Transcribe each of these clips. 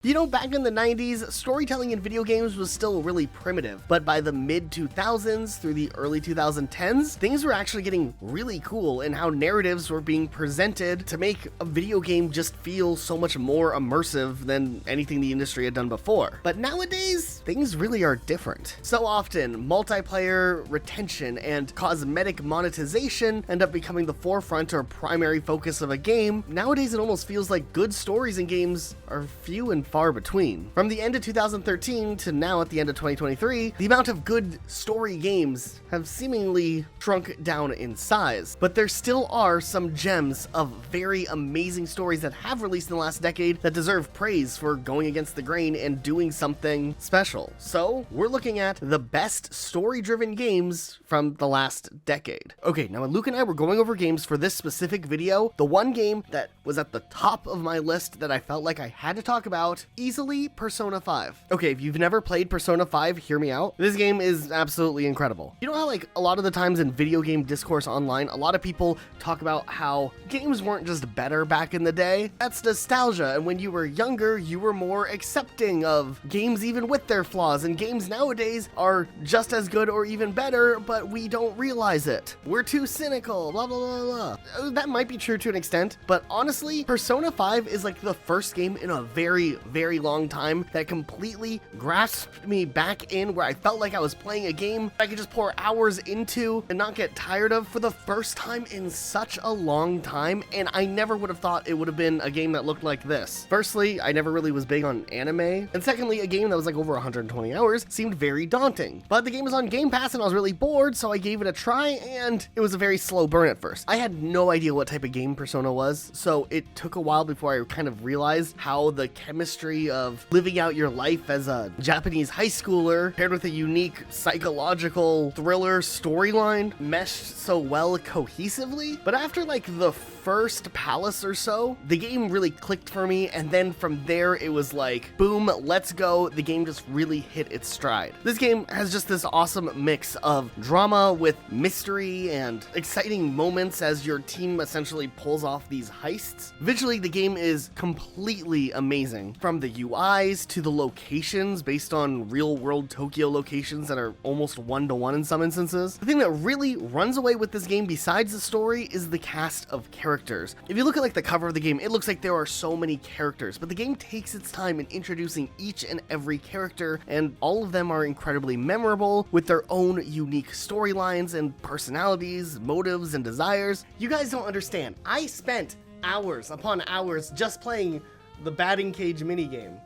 You know, back in the 90s, storytelling in video games was still really primitive, but by the mid-2000s through the early 2010s, things were actually getting really cool in how narratives were being presented to make a video game just feel so much more immersive than anything the industry had done before. But nowadays, things really are different. So often, multiplayer, retention, and cosmetic monetization end up becoming the forefront or primary focus of a game. Nowadays, it almost feels like good stories in games are few and far between. From the end of 2013 to now at the end of 2023, the amount of good story games have seemingly shrunk down in size, but there still are some gems of very amazing stories that have released in the last decade that deserve praise for going against the grain and doing something special. So we're looking at the best story-driven games from the last decade. Okay, now when Luke and I were going over games for this specific video, the one game that was at the top of my list that I felt like I had to talk about, easily Persona 5. Okay, if you've never played Persona 5, hear me out. This game is absolutely incredible. You know how like a lot of the times in video game discourse online, a lot of people talk about how games weren't just better back in the day? That's nostalgia, and when you were younger, you were more accepting of games even with their flaws, and games nowadays are just as good or even better, but we don't realize it. We're too cynical, blah, blah, blah, blah. That might be true to an extent, but honestly, Persona 5 is like the first game in a very, very long time that completely grasped me back in where I felt like I was playing a game I could just pour hours into and not get tired of for the first time in such a long time, and I never would have thought it would have been a game that looked like this. Firstly, I never really was big on anime, and secondly, a game that was like over 120 hours seemed very daunting. But the game was on Game Pass and I was really bored, so I gave it a try, and it was a very slow burn at first. I had no idea what type of game Persona was, so it took a while before I kind of realized how the chemistry of living out your life as a Japanese high schooler paired with a unique psychological thriller storyline meshed so well cohesively. But after like the first palace or so, the game really clicked for me, and then from there it was like, boom, let's go. The game just really hit its stride. This game has just this awesome mix of drama with mystery and exciting moments as your team essentially pulls off these heists. Visually, the game is completely amazing. From the UIs to the locations based on real-world Tokyo locations that are almost one-to-one in some instances. The thing that really runs away with this game besides the story is the cast of characters. If you look at like the cover of the game, it looks like there are so many characters, but the game takes its time in introducing each and every character, and all of them are incredibly memorable with their own unique storylines and personalities, motives, and desires. You guys don't understand. I spent hours upon hours just playing the batting cage minigame.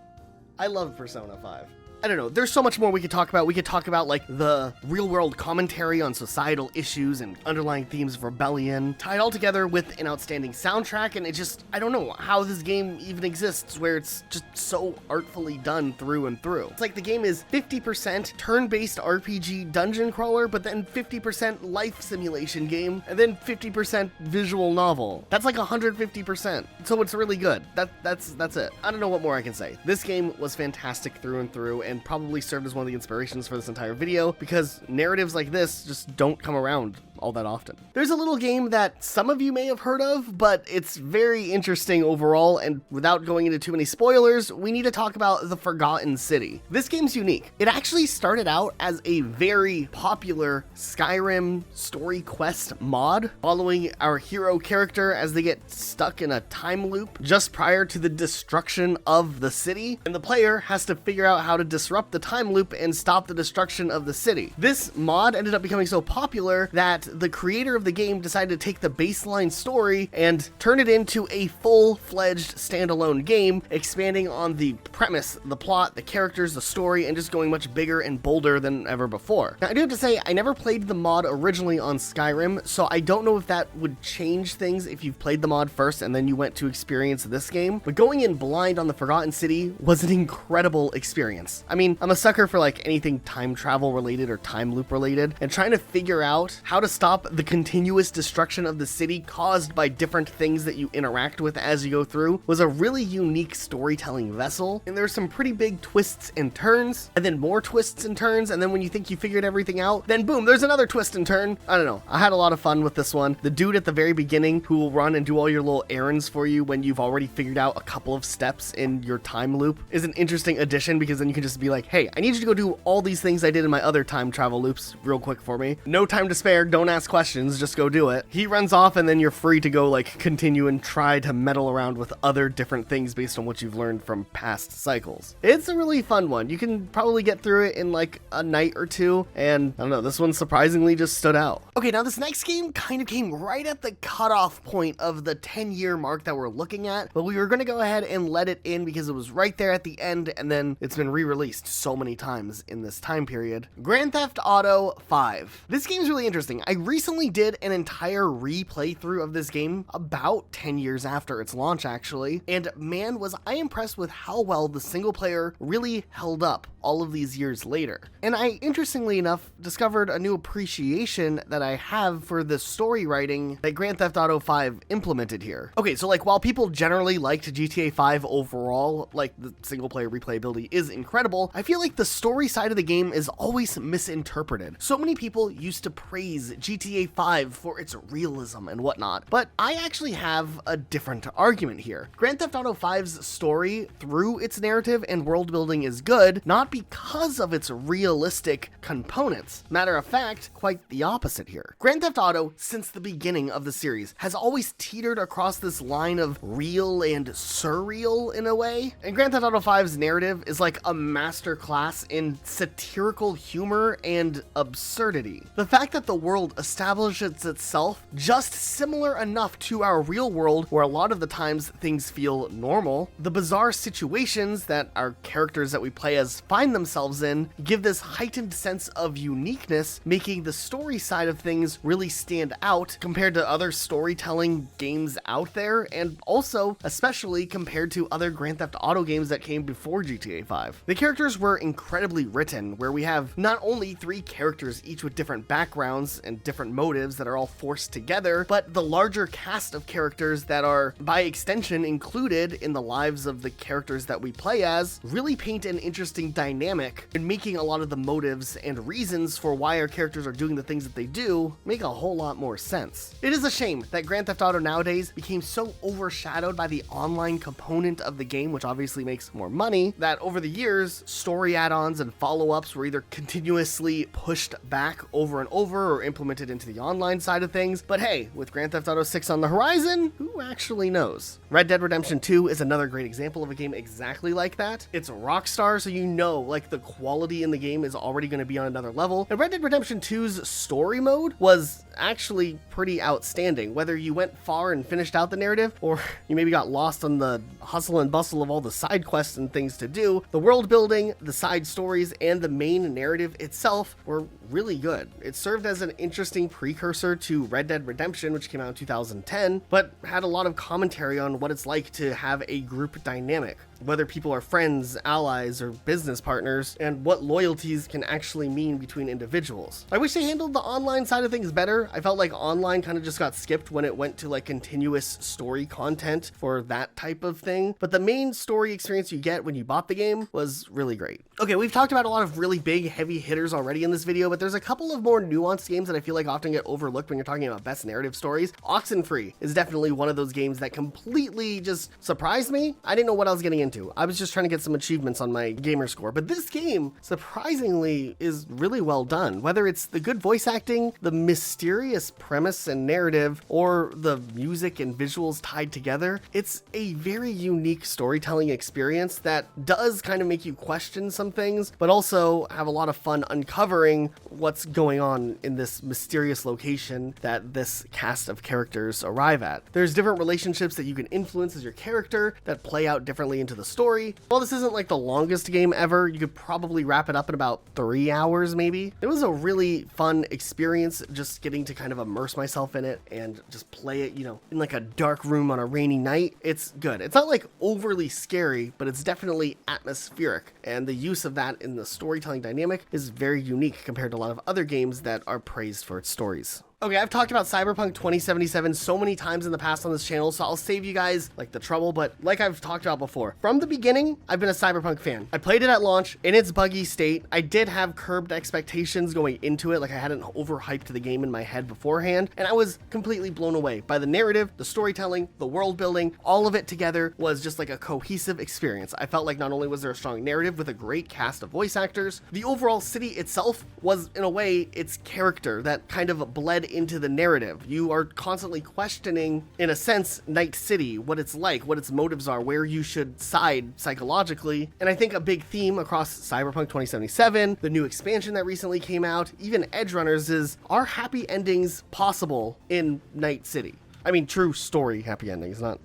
I love Persona 5. I don't know, there's so much more we could talk about. We could talk about like the real world commentary on societal issues and underlying themes of rebellion, tied all together with an outstanding soundtrack, and it just, I don't know how this game even exists where it's just so artfully done through and through. It's like the game is 50% turn-based RPG dungeon crawler, but then 50% life simulation game, and then 50% visual novel. That's like 150%. So it's really good. That's it. I don't know what more I can say. This game was fantastic through and through, and probably served as one of the inspirations for this entire video, because narratives like this just don't come around all that often. There's a little game that some of you may have heard of, but it's very interesting overall, and without going into too many spoilers, we need to talk about The Forgotten City. This game's unique. It actually started out as a very popular Skyrim story quest mod, following our hero character as they get stuck in a time loop just prior to the destruction of the city, and the player has to figure out how to disrupt the time loop and stop the destruction of the city. This mod ended up becoming so popular that the creator of the game decided to take the baseline story and turn it into a full-fledged standalone game, expanding on the premise, the plot, the characters, the story, and just going much bigger and bolder than ever before. Now, I do have to say, I never played the mod originally on Skyrim, so I don't know if that would change things if you've played the mod first and then you went to experience this game, but going in blind on The Forgotten City was an incredible experience. I mean, I'm a sucker for like anything time travel related or time loop related, and trying to figure out how to stop the continuous destruction of the city caused by different things that you interact with as you go through was a really unique storytelling vessel, and there's some pretty big twists and turns, and then more twists and turns, and then when you think you figured everything out, then boom, there's another twist and turn. I don't know. I had a lot of fun with this one. The dude at the very beginning who will run and do all your little errands for you when you've already figured out a couple of steps in your time loop is an interesting addition, because then you can just be like, hey, I need you to go do all these things I did in my other time travel loops real quick for me. No time to spare, don't ask questions, just go do it. He runs off and then you're free to go like continue and try to meddle around with other different things based on what you've learned from past cycles. It's a really fun one. You can probably get through it in like a night or two, and I don't know, this one surprisingly just stood out. Okay, now this next game kind of came right at the cutoff point of the 10-year mark that we're looking at, but we were going to go ahead and let it in because it was right there at the end, and then it's been re-released so many times in this time period. Grand Theft Auto 5. This game's really interesting. I recently did an entire replay through of this game about 10 years after its launch, actually, and man, was I impressed with how well the single player really held up all of these years later. And I, interestingly enough, discovered a new appreciation that I have for the story writing that Grand Theft Auto 5 implemented here. Okay, so like while people generally liked GTA 5 overall, like the single player replayability is incredible, I feel like the story side of the game is always misinterpreted. So many people used to praise GTA 5 for its realism and whatnot, but I actually have a different argument here. Grand Theft Auto 5's story through its narrative and world building is good, not because of its realistic components. Matter of fact, quite the opposite here. Grand Theft Auto, since the beginning of the series, has always teetered across this line of real and surreal in a way, and Grand Theft Auto 5's narrative is like a masterclass in satirical humor and absurdity. The fact that the world establishes itself just similar enough to our real world, where a lot of the times things feel normal, the bizarre situations that our characters that we play as find themselves in give this heightened sense of uniqueness, making the story side of things really stand out compared to other storytelling games out there, and also especially compared to other Grand Theft Auto games that came before GTA 5. The characters were incredibly written, where we have not only 3 characters each with different backgrounds and different motives that are all forced together, but the larger cast of characters that are by extension included in the lives of the characters that we play as really paint an interesting dynamic, and making a lot of the motives and reasons for why our characters are doing the things that they do make a whole lot more sense. It is a shame that Grand Theft Auto nowadays became so overshadowed by the online component of the game, which obviously makes more money, that over the years, story add-ons and follow-ups were either continuously pushed back over and over or implemented into the online side of things. But hey, with Grand Theft Auto 6 on the horizon, who actually knows? Red Dead Redemption 2 is another great example of a game exactly like that. It's Rockstar, so you know like the quality in the game is already going to be on another level, and Red Dead Redemption 2's story mode was actually pretty outstanding. Whether you went far and finished out the narrative, or you maybe got lost on the hustle and bustle of all the side quests and things to do, the world building, the side stories, and the main narrative itself were really good. It served as an interesting precursor to Red Dead Redemption, which came out in 2010, but had a lot of commentary on what it's like to have a group dynamic, whether people are friends, allies, or business partners, and what loyalties can actually mean between individuals. I wish they handled the online side of things better. I felt like online kind of just got skipped when it went to like continuous story content for that type of thing, but the main story experience you get when you bought the game was really great. Okay, we've talked about a lot of really big, heavy hitters already in this video, but there's a couple of more nuanced games that I feel like often get overlooked when you're talking about best narrative stories. Oxenfree is definitely one of those games that completely just surprised me. I didn't know what I was getting into. I was just trying to get some achievements on my gamer score, but this game, surprisingly, is really well done. Whether it's the good voice acting, the mysterious premise and narrative, or the music and visuals tied together, it's a very unique storytelling experience that does kind of make you question some things, but also have a lot of fun uncovering what's going on in this mysterious location that this cast of characters arrive at. There's different relationships that you can influence as your character that play out differently into the story. While this isn't like the longest game ever, you could probably wrap it up in about 3 hours maybe. It was a really fun experience just getting to kind of immerse myself in it and just play it, you know, in like a dark room on a rainy night. It's good. It's not like overly scary, but it's definitely atmospheric, and the use of that in the storytelling dynamic is very unique compared to a lot of other games that are praised for its stories. Okay, I've talked about Cyberpunk 2077 so many times in the past on this channel, so I'll save you guys like the trouble, but like I've talked about before, from the beginning, I've been a Cyberpunk fan. I played it at launch in its buggy state. I did have curbed expectations going into it, like I hadn't overhyped the game in my head beforehand, and I was completely blown away by the narrative, the storytelling, the world building. All of it together was just like a cohesive experience. I felt like not only was there a strong narrative with a great cast of voice actors, the overall city itself was, in a way, its character that kind of bled into the narrative. You are constantly questioning, in a sense, Night City, what it's like, what its motives are, where you should side psychologically. And I think a big theme across Cyberpunk 2077, the new expansion that recently came out, even Edge Runners, is, are happy endings possible in Night City? I mean, true story happy endings, not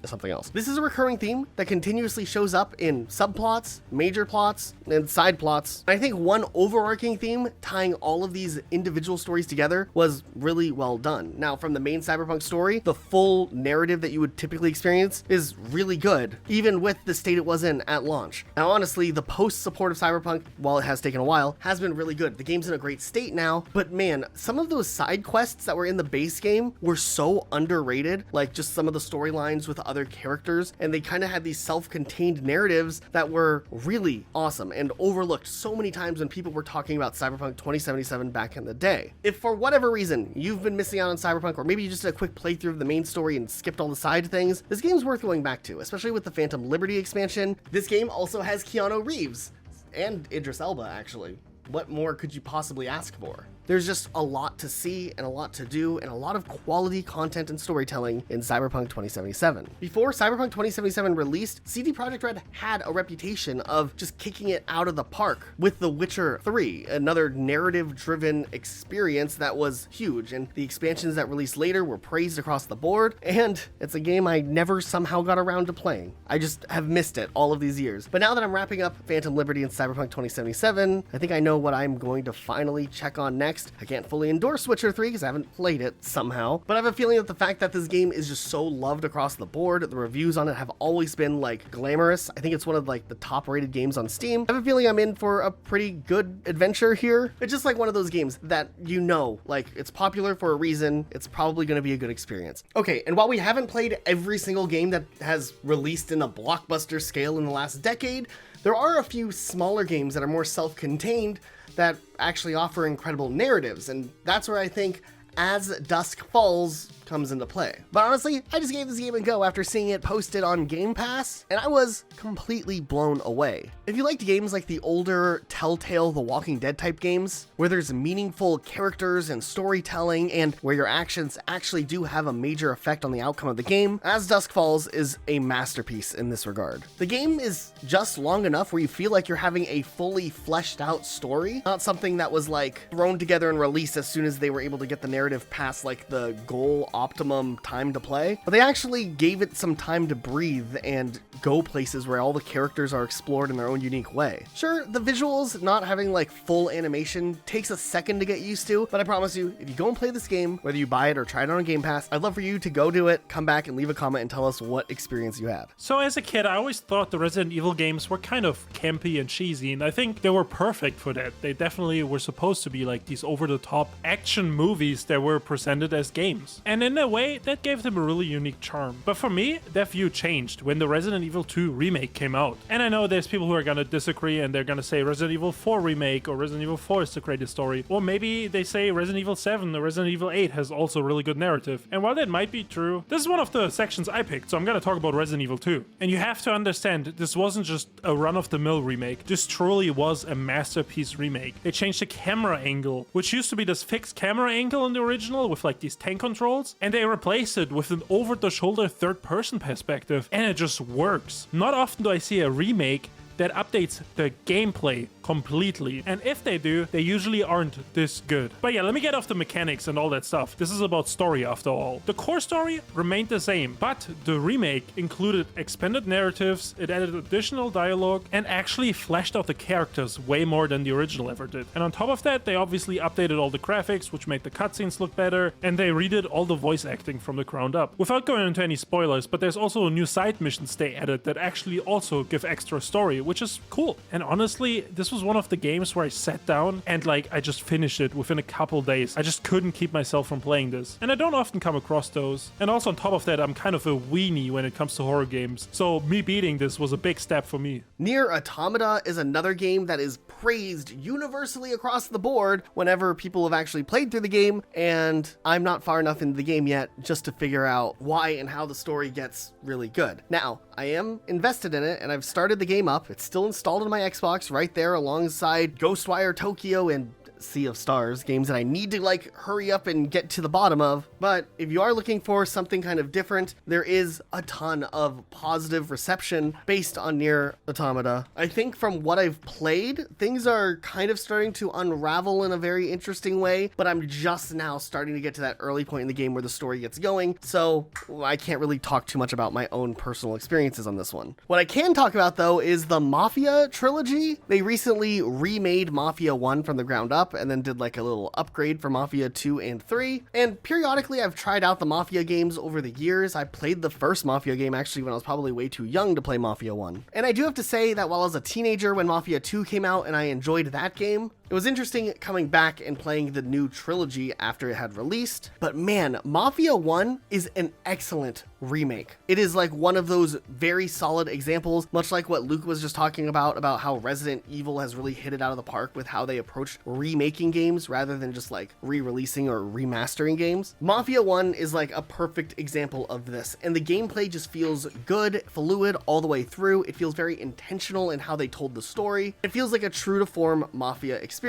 something else. This is a recurring theme that continuously shows up in subplots, major plots, and side plots. And I think one overarching theme tying all of these individual stories together was really well done. Now, from the main Cyberpunk story, the full narrative that you would typically experience is really good, even with the state it was in at launch. Now, honestly, the post-support of Cyberpunk, while it has taken a while, has been really good. The game's in a great state now, but man, some of those side quests that were in the base game were so underrated, like just some of the storylines with other characters, and they kind of had these self-contained narratives that were really awesome and overlooked so many times when people were talking about Cyberpunk 2077 back in the day. If for whatever reason you've been missing out on Cyberpunk, or maybe you just did a quick playthrough of the main story and skipped all the side things, this game's worth going back to, especially with the Phantom Liberty expansion. This game also has Keanu Reeves and Idris Elba, actually. What more could you possibly ask for? There's just a lot to see and a lot to do and a lot of quality content and storytelling in Cyberpunk 2077. Before Cyberpunk 2077 released, CD Projekt Red had a reputation of just kicking it out of the park with The Witcher 3, another narrative-driven experience that was huge, and the expansions that released later were praised across the board, and it's a game I never somehow got around to playing. I just have missed it all of these years. But now that I'm wrapping up Phantom Liberty and Cyberpunk 2077, I think I know what I'm going to finally check on next. I can't fully endorse Witcher 3 because I haven't played it somehow, but I have a feeling that the fact that this game is just so loved across the board, the reviews on it have always been like glamorous. I think it's one of like the top rated games on Steam. I have a feeling I'm in for a pretty good adventure here. It's just like one of those games that you know, like it's popular for a reason. It's probably going to be a good experience. Okay, and while we haven't played every single game that has released in a blockbuster scale in the last decade, there are a few smaller games that are more self-contained that actually offer incredible narratives, and that's where I think As Dusk Falls comes into play. But honestly, I just gave this game a go after seeing it posted on Game Pass, and I was completely blown away. If you liked games like the older Telltale The Walking Dead type games, where there's meaningful characters and storytelling, and where your actions actually do have a major effect on the outcome of the game, As Dusk Falls is a masterpiece in this regard. The game is just long enough where you feel like you're having a fully fleshed out story, not something that was like thrown together and released as soon as they were able to get the narrative past like the goal optimum time to play, but they actually gave it some time to breathe and go places where all the characters are explored in their own unique way. Sure, the visuals not having like full animation takes a second to get used to, but I promise you, if you go and play this game, whether you buy it or try it on Game Pass, I'd love for you to go do it, come back and leave a comment and tell us what experience you had. So as a kid, I always thought the Resident Evil games were kind of campy and cheesy, and I think they were perfect for that. They definitely were supposed to be like these over-the-top action movies that were presented as games. And in a way, that gave them a really unique charm. But for me, that view changed when the Resident Evil 2 remake came out. And I know there's people who are gonna disagree and they're gonna say Resident Evil 4 remake or Resident Evil 4 is the greatest story. Or maybe they say Resident Evil 7 or Resident Evil 8 has also a really good narrative. And while that might be true, this is one of the sections I picked, so I'm gonna talk about Resident Evil 2. And you have to understand, this wasn't just a run-of-the-mill remake. This truly was a masterpiece remake. They changed the camera angle, which used to be this fixed camera angle in the original with like these tank controls, and they replaced it with an over-the-shoulder third-person perspective, and it just works. Not often do I see a remake that updates the gameplay completely. And if they do, they usually aren't this good. But yeah, let me get off the mechanics and all that stuff. This is about story after all. The core story remained the same, but the remake included expanded narratives, it added additional dialogue, and actually fleshed out the characters way more than the original ever did. And on top of that, they obviously updated all the graphics, which made the cutscenes look better, and they redid all the voice acting from the ground up. Without going into any spoilers, but there's also new side missions they added that actually also give extra story, which is cool. And honestly, this was was one of the games where I sat down and I just finished it within a couple days. I just couldn't keep myself from playing this. And I don't often come across those. And also on top of that, I'm kind of a weenie when it comes to horror games. So me beating this was a big step for me. NieR Automata is another game that is praised universally across the board whenever people have actually played through the game, and I'm not far enough into the game yet just to figure out why and how the story gets really good. Now, I am invested in it, and I've started the game up. It's still installed on my Xbox right there alongside Ghostwire Tokyo and Sea of Stars, games that I need to hurry up and get to the bottom of. But if you are looking for something kind of different, there is a ton of positive reception based on NieR Automata. I think from what I've played, things are kind of starting to unravel in a very interesting way, but I'm just now starting to get to that early point in the game where the story gets going, so I can't really talk too much about my own personal experiences on this one. What I can talk about though is the Mafia trilogy. They recently remade Mafia 1 from the ground up and then did a little upgrade for Mafia 2 and 3. And periodically I've tried out the Mafia games over the years. I played the first Mafia game actually when I was probably way too young to play Mafia 1. And I do have to say that while I was a teenager when Mafia 2 came out and I enjoyed that game, it was interesting coming back and playing the new trilogy after it had released. But man, Mafia 1 is an excellent remake. It is one of those very solid examples, much like what Luke was just talking about how Resident Evil has really hit it out of the park with how they approach remaking games rather than just re-releasing or remastering games. Mafia 1 is a perfect example of this, and the gameplay just feels good, fluid all the way through. It feels very intentional in how they told the story. It feels like a true to form Mafia experience.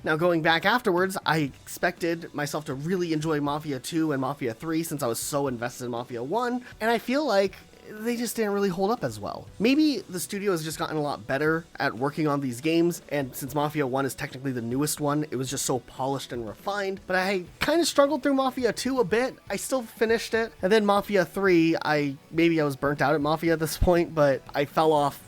Now going back afterwards, I expected myself to really enjoy Mafia 2 and Mafia 3 since I was so invested in Mafia 1, and I feel like they just didn't really hold up as well. Maybe the studio has just gotten a lot better at working on these games, and since Mafia 1 is technically the newest one, it was just so polished and refined, but I kind of struggled through Mafia 2 a bit. I still finished it, and then Mafia 3, maybe I was burnt out at Mafia at this point, but I fell off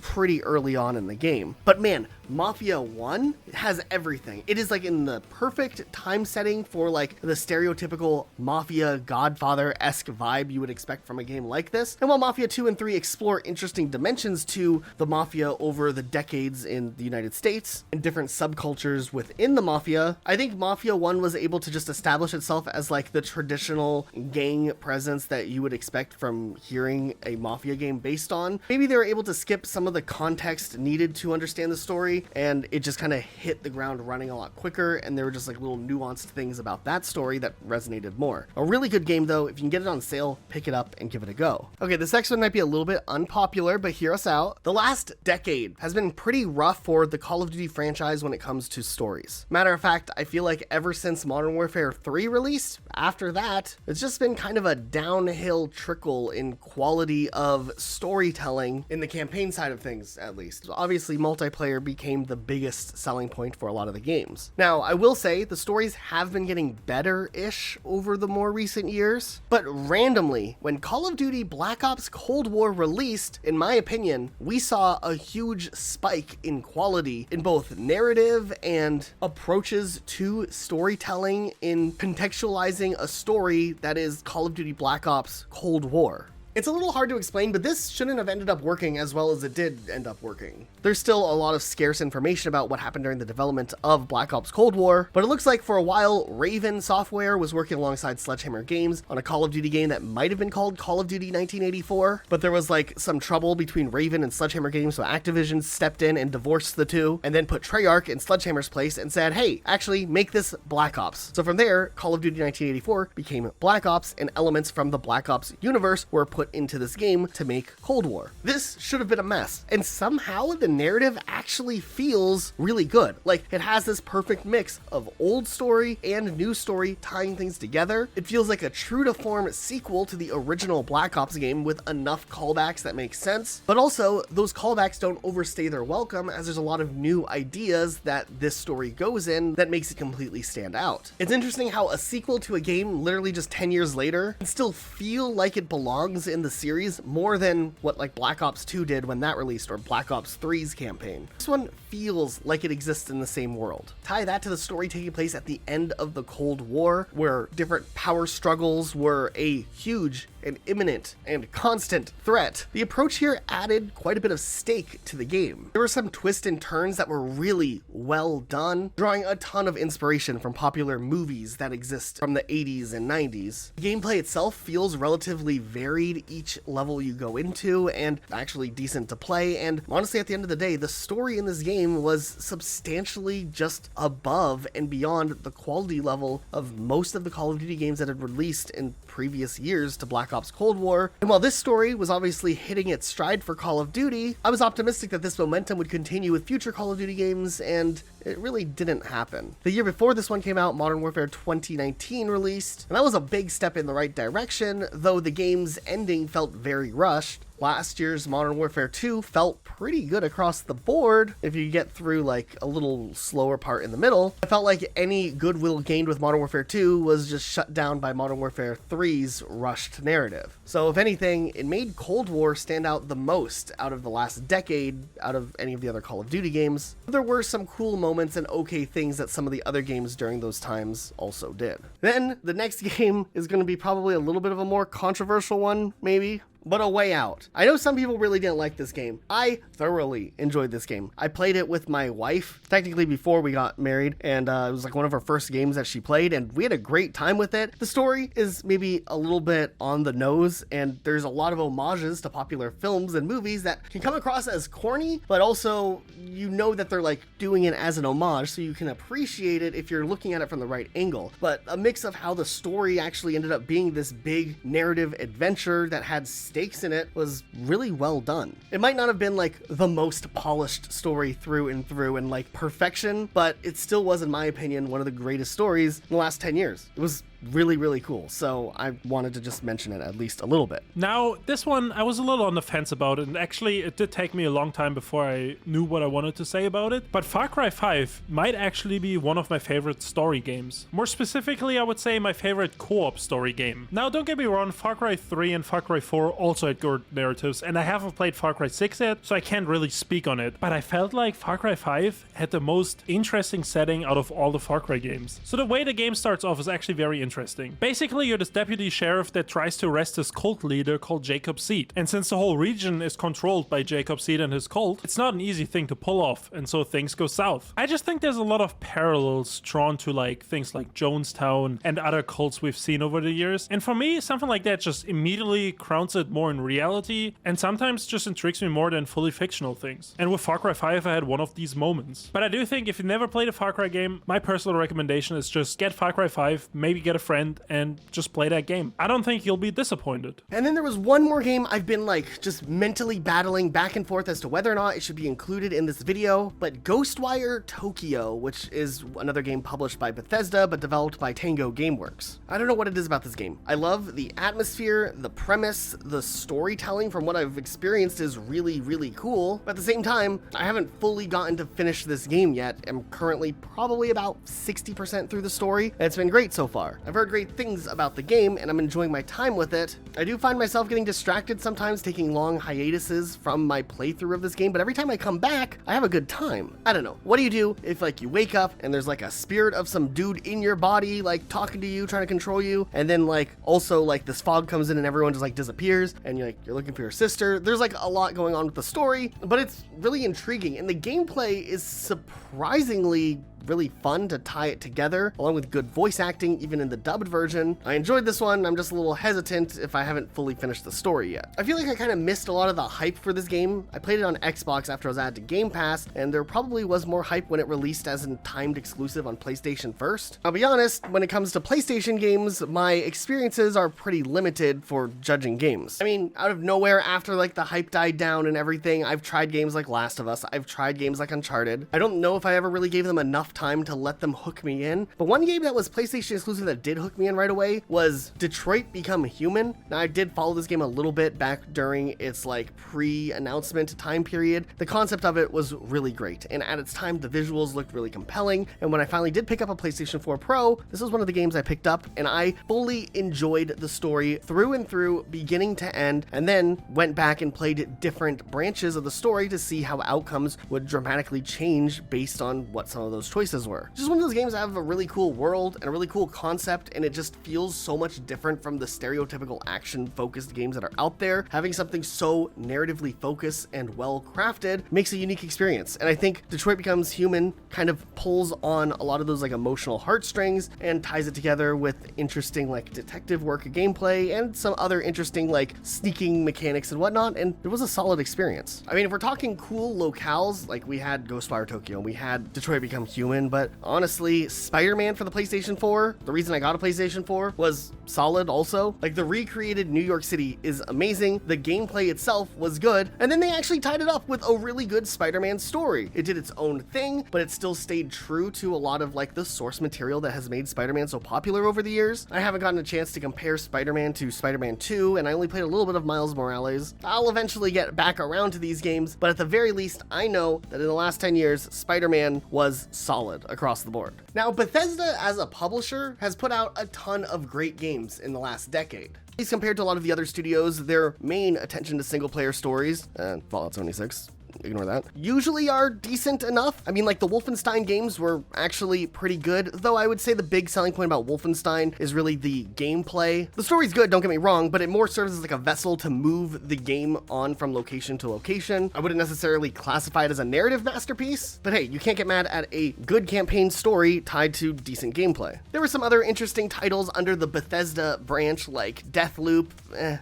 pretty early on in the game. But man, Mafia 1 has everything. It is in the perfect time setting for the stereotypical Mafia Godfather-esque vibe you would expect from a game like this. And while Mafia 2 and 3 explore interesting dimensions to the Mafia over the decades in the United States and different subcultures within the Mafia, I think Mafia 1 was able to just establish itself as the traditional gang presence that you would expect from hearing a Mafia game based on. Maybe they were able to skip some of the context needed to understand the story, and it just kind of hit the ground running a lot quicker, and there were just little nuanced things about that story that resonated more. A really good game though. If you can get it on sale, pick it up and give it a go. Okay, this next one might be a little bit unpopular, but hear us out. The last decade has been pretty rough for the Call of Duty franchise when it comes to stories. Matter of fact, I feel like ever since Modern Warfare 3 released, after that, it's just been kind of a downhill trickle in quality of storytelling in the campaign side of things, at least. Obviously, multiplayer became the biggest selling point for a lot of the games. Now, I will say the stories have been getting better-ish over the more recent years, but randomly, when Call of Duty Black Ops Cold War released, in my opinion, we saw a huge spike in quality in both narrative and approaches to storytelling in contextualizing a story that is Call of Duty Black Ops Cold War. It's a little hard to explain, but this shouldn't have ended up working as well as it did end up working. There's still a lot of scarce information about what happened during the development of Black Ops Cold War, but it looks like for a while, Raven Software was working alongside Sledgehammer Games on a Call of Duty game that might have been called Call of Duty 1984, but there was some trouble between Raven and Sledgehammer Games, so Activision stepped in and divorced the two, and then put Treyarch in Sledgehammer's place and said, hey, actually make this Black Ops. So from there, Call of Duty 1984 became Black Ops, and elements from the Black Ops universe were put into this game to make Cold War. This should have been a mess, and somehow the narrative actually feels really good. It has this perfect mix of old story and new story tying things together. It feels like a true to form sequel to the original Black Ops game with enough callbacks that make sense, but also those callbacks don't overstay their welcome, as there's a lot of new ideas that this story goes in that makes it completely stand out. It's interesting how a sequel to a game literally just 10 years later can still feel like it belongs in the series more than what Black Ops 2 did when that released, or Black Ops 3's campaign. This one feels like it exists in the same world. Tie that to the story taking place at the end of the Cold War, where different power struggles were a huge an imminent and constant threat, the approach here added quite a bit of stake to the game. There were some twists and turns that were really well done, drawing a ton of inspiration from popular movies that exist from the 80s and 90s. The gameplay itself feels relatively varied each level you go into, and actually decent to play, and honestly at the end of the day, the story in this game was substantially just above and beyond the quality level of most of the Call of Duty games that had released in previous years to Black Ops Cold War. And while this story was obviously hitting its stride for Call of Duty, I was optimistic that this momentum would continue with future Call of Duty games, and it really didn't happen. The year before this one came out, Modern Warfare 2019 released, and that was a big step in the right direction, though the game's ending felt very rushed. Last year's Modern Warfare 2 felt pretty good across the board if you get through like a little slower part in the middle. I felt like any goodwill gained with Modern Warfare 2 was just shut down by Modern Warfare 3's rushed narrative. So if anything, it made Cold War stand out the most out of the last decade, out of any of the other Call of Duty games. There were some cool moments and okay things that some of the other games during those times also did. Then the next game is going to be probably a little bit of a more controversial one, maybe. But A Way Out. I know some people really didn't like this game. I thoroughly enjoyed this game. I played it with my wife, technically before we got married, and it was like one of our first games that she played, and we had a great time with it. The story is maybe a little bit on the nose, and there's a lot of homages to popular films and movies that can come across as corny, but also you know that they're like doing it as an homage, so you can appreciate it if you're looking at it from the right angle. But a mix of how the story actually ended up being this big narrative adventure that had stakes in it was really well done. It might not have been like the most polished story through and through and like perfection, but it still was, in my opinion, one of the greatest stories in the last 10 years. It was really cool, so I wanted to just mention it at least a little bit. Now, this one, I was a little on the fence about it, and actually it did take me a long time before I knew what I wanted to say about it, but Far Cry 5 might actually be one of my favorite story games. More specifically, I would say my favorite co-op story game. Now, don't get me wrong, Far Cry 3 and Far Cry 4 also had good narratives, and I haven't played Far Cry 6 yet, so I can't really speak on it, but I felt like Far Cry 5 had the most interesting setting out of all the Far Cry games. So the way the game starts off is actually very interesting. Basically, you're this deputy sheriff that tries to arrest this cult leader called Jacob Seed. And since the whole region is controlled by Jacob Seed and his cult, it's not an easy thing to pull off, and so things go south. I just think there's a lot of parallels drawn to like things like Jonestown and other cults we've seen over the years. And for me, something like that just immediately grounds it more in reality, and sometimes just intrigues me more than fully fictional things. And with Far Cry 5, I had one of these moments. But I do think if you never played a Far Cry game, my personal recommendation is just get Far Cry 5, maybe get a friend, and just play that game. I don't think you'll be disappointed. And then there was one more game I've been like just mentally battling back and forth as to whether or not it should be included in this video, but Ghostwire Tokyo, which is another game published by Bethesda but developed by Tango Gameworks. I don't know what it is about this game. I love the atmosphere, the premise, the storytelling from what I've experienced is really cool, but at the same time, I haven't fully gotten to finish this game yet. I'm currently probably about 60% through the story, and it's been great so far. I've heard great things about the game, and I'm enjoying my time with it. I do find myself getting distracted sometimes, taking long hiatuses from my playthrough of this game, but every time I come back, I have a good time. I don't know. What do you do if like you wake up and there's like a spirit of some dude in your body, like talking to you, trying to control you, and then like also like this fog comes in and everyone just like disappears, and you're looking for your sister. There's like a lot going on with the story, but it's really intriguing, and the gameplay is surprisingly really fun to tie it together, along with good voice acting, even in the dubbed version. I enjoyed this one. I'm just a little hesitant if I haven't fully finished the story yet. I feel like I kind of missed a lot of the hype for this game. I played it on Xbox after I was added to Game Pass, and there probably was more hype when it released as a timed exclusive on PlayStation first. I'll be honest, when it comes to PlayStation games, my experiences are pretty limited for judging games. I mean, out of nowhere, after like the hype died down and everything, I've tried games like Last of Us, I've tried games like Uncharted. I don't know if I ever really gave them enough time to let them hook me in, but one game that was PlayStation exclusive that did hook me in right away was Detroit Become Human. Now, I did follow this game a little bit back during its like pre-announcement time period. The concept of it was really great, and at its time the visuals looked really compelling, and when I finally did pick up a PlayStation 4 Pro, this was one of the games I picked up, and I fully enjoyed the story through and through, beginning to end, and then went back and played different branches of the story to see how outcomes would dramatically change based on what some of those choices choices were. Just one of those games that have a really cool world and a really cool concept, and it just feels so much different from the stereotypical action-focused games that are out there. Having something so narratively focused and well crafted makes a unique experience, and I think Detroit Becomes Human kind of pulls on a lot of those like emotional heartstrings and ties it together with interesting like detective work gameplay and some other interesting like sneaking mechanics and whatnot, and it was a solid experience. I mean, if we're talking cool locales, like we had Ghostwire Tokyo and we had Detroit Become Human, but honestly, Spiderman for the PlayStation 4, the reason I got a PlayStation 4 was solid also. Like the recreated New York City is amazing, the gameplay itself was good, and then they actually tied it up with a really good Spider-Man story. It did its own thing, but it still stayed true to a lot of like the source material that has made Spider-Man so popular over the years. I haven't gotten a chance to compare Spider-Man to Spider-Man 2, and I only played a little bit of Miles Morales. I'll eventually get back around to these games, but at the very least, I know that in the last 10 years, Spider-Man was solid across the board. Now, Bethesda as a publisher has put out a ton of great games in the last decade. Compared to a lot of the other studios, their main attention to single-player stories, and Fallout 76, ignore that, usually are decent enough. I mean, like the Wolfenstein games were actually pretty good, though I would say the big selling point about Wolfenstein is really the gameplay. The story's good, don't get me wrong, but it more serves as like a vessel to move the game on from location to location. I wouldn't necessarily classify it as a narrative masterpiece, but hey, you can't get mad at a good campaign story tied to decent gameplay. There were some other interesting titles under the Bethesda branch like Deathloop.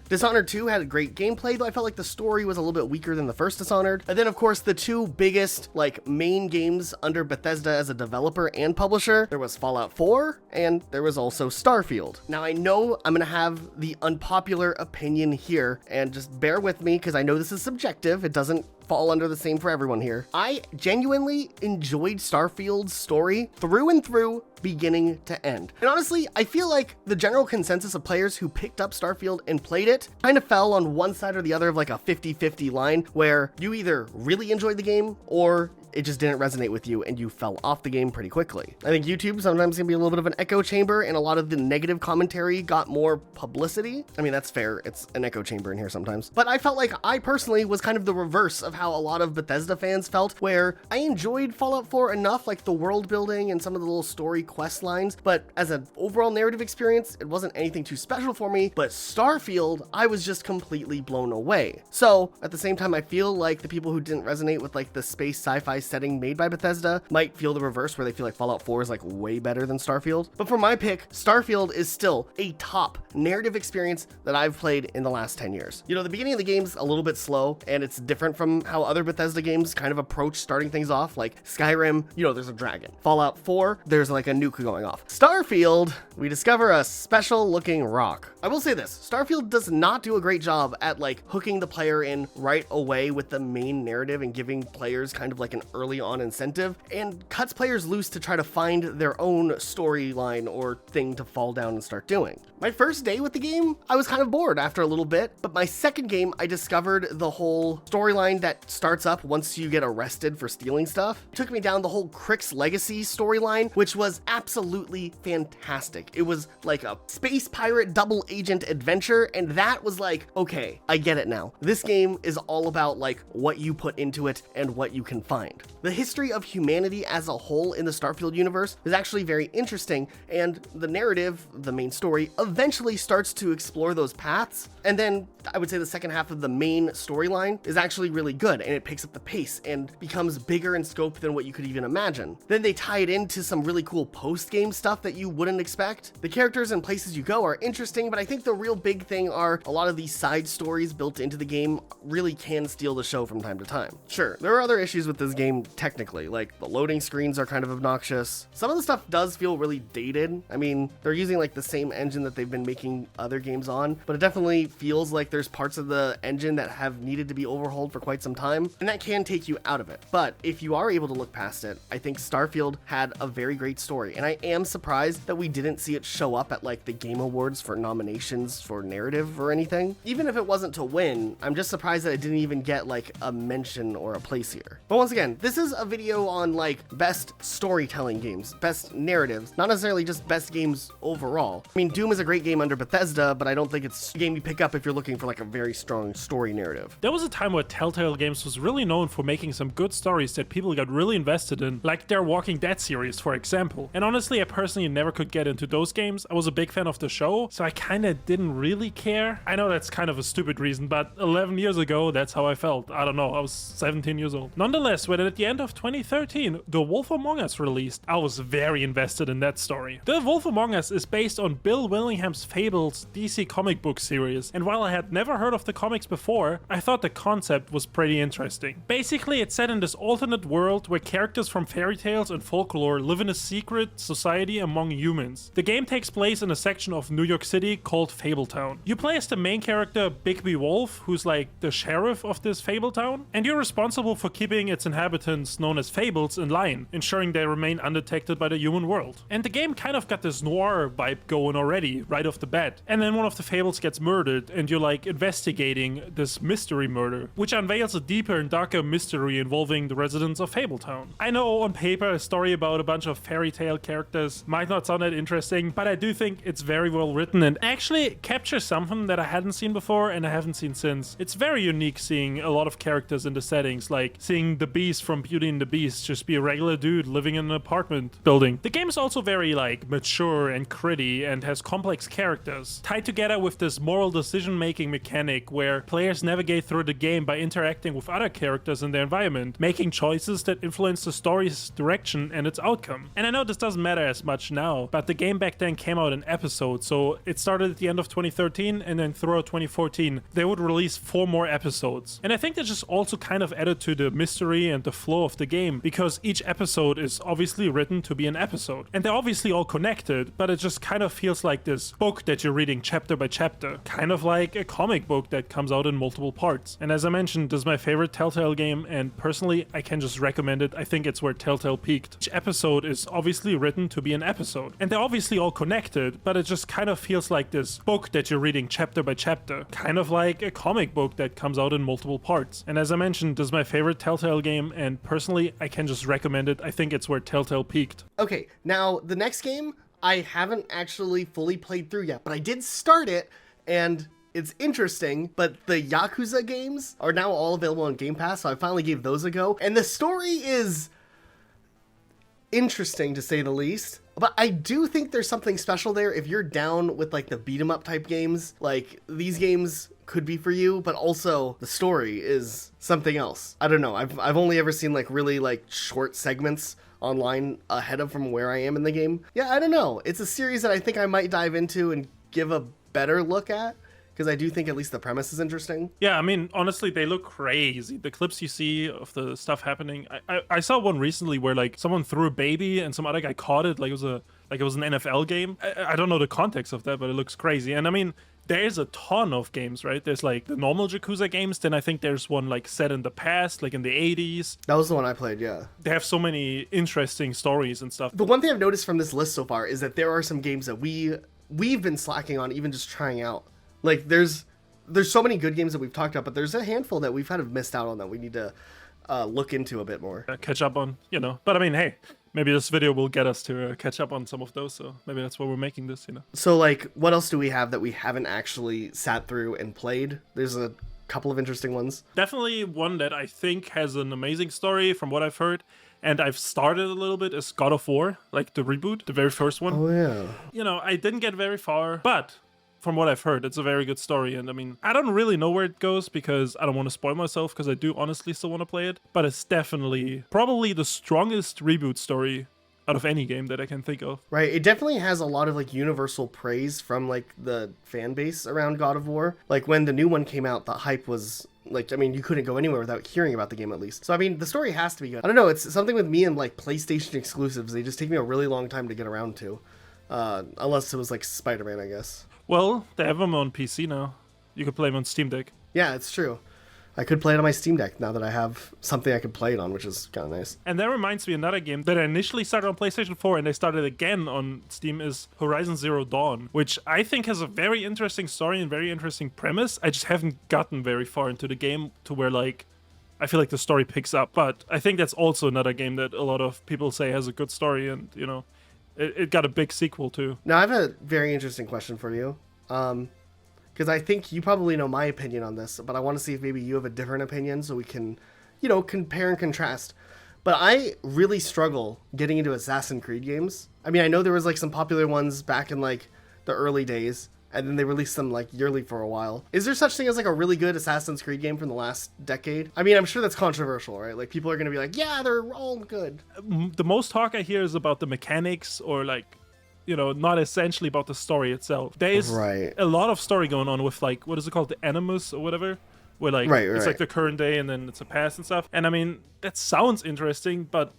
Dishonored 2 had a great gameplay, though I felt like the story was a little bit weaker than the first Dishonored. And then of course the two biggest like main games under Bethesda as a developer and publisher, there was Fallout 4 and there was also Starfield. Now I know I'm gonna have the unpopular opinion here, and just bear with me because I know this is subjective. It doesn't fall under the same for everyone here. I genuinely enjoyed Starfield's story through and through, beginning to end. And honestly, I feel like the general consensus of players who picked up Starfield and played it kind of fell on one side or the other of like a 50-50 line, where you either really enjoyed the game or it just didn't resonate with you and you fell off the game pretty quickly. I think YouTube sometimes can be a little bit of an echo chamber, and a lot of the negative commentary got more publicity. I mean, that's fair. It's an echo chamber in here sometimes. But I felt like I personally was kind of the reverse of how a lot of Bethesda fans felt, where I enjoyed Fallout 4 enough, like the world building and some of the little story quest lines, but as an overall narrative experience, it wasn't anything too special for me. But Starfield, I was just completely blown away. So at the same time, I feel like the people who didn't resonate with like the space sci-fi setting made by Bethesda might feel the reverse, where they feel like Fallout 4 is like way better than Starfield. But for my pick, Starfield is still a top narrative experience that I've played in the last 10 years. You know, the beginning of the game's a little bit slow, and it's different from how other Bethesda games kind of approach starting things off. Like Skyrim, you know, there's a dragon. Fallout 4, there's like a nuke going off. Starfield, we discover a special looking rock. I will say this, Starfield does not do a great job at like hooking the player in right away with the main narrative and giving players kind of like an early on incentive, and cuts players loose to try to find their own storyline or thing to fall down and start doing. My first day with the game, I was kind of bored after a little bit, but my second game, I discovered the whole storyline that starts up once you get arrested for stealing stuff. It took me down the whole Crick's Legacy storyline, which was absolutely fantastic. It was like a space pirate double agent adventure, and that was like, okay, I get it now. This game is all about like what you put into it and what you can find. The history of humanity as a whole in the Starfield universe is actually very interesting, and the narrative, the main story, eventually starts to explore those paths. And then I would say the second half of the main storyline is actually really good, and it picks up the pace and becomes bigger in scope than what you could even imagine. Then they tie it into some really cool post-game stuff that you wouldn't expect. The characters and places you go are interesting, but I think the real big thing are a lot of these side stories built into the game really can steal the show from time to time. Sure, there are other issues with this game technically, like the loading screens are kind of obnoxious. Some of the stuff does feel really dated. I mean, they're using like the same engine that they've been making other games on, but it definitely feels like there's parts of the engine that have needed to be overhauled for quite some time, and that can take you out of it. But if you are able to look past it, I think Starfield had a very great story, and I am surprised that we didn't see it show up at like the Game Awards for nomination nominations for narrative or anything. Even if it wasn't to win, I'm just surprised that it didn't even get like a mention or a place here. But once again, this is a video on like best storytelling games, best narratives, not necessarily just best games overall. I mean, Doom is a great game under Bethesda, but I don't think it's a game you pick up if you're looking for like a very strong story narrative. There was a time where Telltale Games was really known for making some good stories that people got really invested in, like their Walking Dead series, for example. And honestly, I personally never could get into those games. I was a big fan of the show, so I kinda didn't really care. I know that's kind of a stupid reason, but 11 years ago, that's how I felt. I don't know, I was 17 years old. Nonetheless, when at the end of 2013, The Wolf Among Us released, I was very invested in that story. The Wolf Among Us is based on Bill Willingham's Fables DC comic book series, and while I had never heard of the comics before, I thought the concept was pretty interesting. Basically, it's set in this alternate world where characters from fairy tales and folklore live in a secret society among humans. The game takes place in a section of New York City called Fabletown. You play as the main character Bigby Wolf, who's like the sheriff of this Fabletown, and you're responsible for keeping its inhabitants, known as Fables, in line, ensuring they remain undetected by the human world. And the game kind of got this noir vibe going already, right off the bat. And then one of the Fables gets murdered, and you're like investigating this mystery murder, which unveils a deeper and darker mystery involving the residents of Fabletown. I know on paper a story about a bunch of fairy tale characters might not sound that interesting, but I do think it's very well written and actually captures something that I hadn't seen before and I haven't seen since. It's very unique seeing a lot of characters in the settings, like seeing the Beast from Beauty and the Beast just be a regular dude living in an apartment building. The game is also very like mature and gritty and has complex characters, tied together with this moral decision-making mechanic where players navigate through the game by interacting with other characters in their environment, making choices that influence the story's direction and its outcome. And I know this doesn't matter as much now, but the game back then came out in episodes, so it started at the end of 2013 and then throughout 2014 they would release 4 more episodes. And I think that just also kind of added to the mystery and the flow of the game, because each episode is obviously written to be an episode. And they're obviously all connected, but it just kind of feels like this book that you're reading chapter by chapter, kind of like a comic book that comes out in multiple parts. And as I mentioned, this is my favorite Telltale game, and personally I can just recommend it. I think it's where Telltale peaked. Each episode is obviously written to be an episode, and they're obviously all connected, but it just kind of feels like this book that you're reading chapter by chapter, kind of like a comic book that comes out in multiple parts. And as I mentioned, this is my favorite Telltale game, and personally I can just recommend it. I think it's where Telltale peaked. Okay, now the next game I haven't actually fully played through yet, but I did start it, and it's interesting, but the Yakuza games are now all available on Game Pass, so I finally gave those a go, and the story is interesting to say the least. But I do think there's something special there. If you're down with like the beat 'em up type games, like these games could be for you, but also the story is something else. I don't know. I've only ever seen like really like short segments online ahead of from where I am in the game. Yeah, I don't know. It's a series that I think I might dive into and give a better look at, because I do think at least the premise is interesting. Yeah, I mean, honestly, they look crazy. The clips you see of the stuff happening. I saw one recently where like someone threw a baby and some other guy caught it like it was an NFL game. I don't know the context of that, but it looks crazy. And I mean, there's a ton of games, right? There's like the normal Yakuza games, then I think there's one like set in the past, like in the 80s. That was the one I played, yeah. They have so many interesting stories and stuff. The one thing I've noticed from this list so far is that there are some games that we've been slacking on even just trying out. Like there's so many good games that we've talked about, but there's a handful that we've kind of missed out on that we need to look into a bit more. Catch up on, you know. But I mean, hey, maybe this video will get us to catch up on some of those, so maybe that's why we're making this, you know. So like, what else do we have that we haven't actually sat through and played? There's a couple of interesting ones. Definitely one that I think has an amazing story from what I've heard, and I've started a little bit, is God of War, like the reboot, the very first one. Oh yeah. You know, I didn't get very far, but from what I've heard, it's a very good story. And I mean, I don't really know where it goes because I don't want to spoil myself, because I do honestly still want to play it. But it's definitely probably the strongest reboot story out of any game that I can think of. Right, it definitely has a lot of like universal praise from like the fan base around God of War. Like when the new one came out, the hype was like, I mean, you couldn't go anywhere without hearing about the game at least. So I mean, the story has to be good. I don't know, it's something with me and like PlayStation exclusives. They just take me a really long time to get around to. Unless it was like Spiderman, I guess. Well, they have them on PC now. You could play them on Steam Deck. Yeah, it's true. I could play it on my Steam Deck now that I have something I could play it on, which is kind of nice. And that reminds me, another game that I initially started on PlayStation 4 and I started again on Steam is Horizon Zero Dawn, which I think has a very interesting story and very interesting premise. I just haven't gotten very far into the game to where, like, I feel like the story picks up. But I think that's also another game that a lot of people say has a good story, and, you know, it got a big sequel too. Now, I have a very interesting question for you. Because I think you probably know my opinion on this, but I want to see if maybe you have a different opinion so we can, you know, compare and contrast. But I really struggle getting into Assassin's Creed games. I mean, I know there was like some popular ones back in like the early days, and then they released them like yearly for a while. Is there such thing as like a really good Assassin's Creed game from the last decade? I mean, I'm sure that's controversial, right? Like people are going to be like, yeah, they're all good. The most talk I hear is about the mechanics, or like, you know, not essentially about the story itself. There is a lot of story going on with, like, what is it called? The Animus or whatever? Where, like, it's like the current day and then it's a past and stuff. And I mean, that sounds interesting, but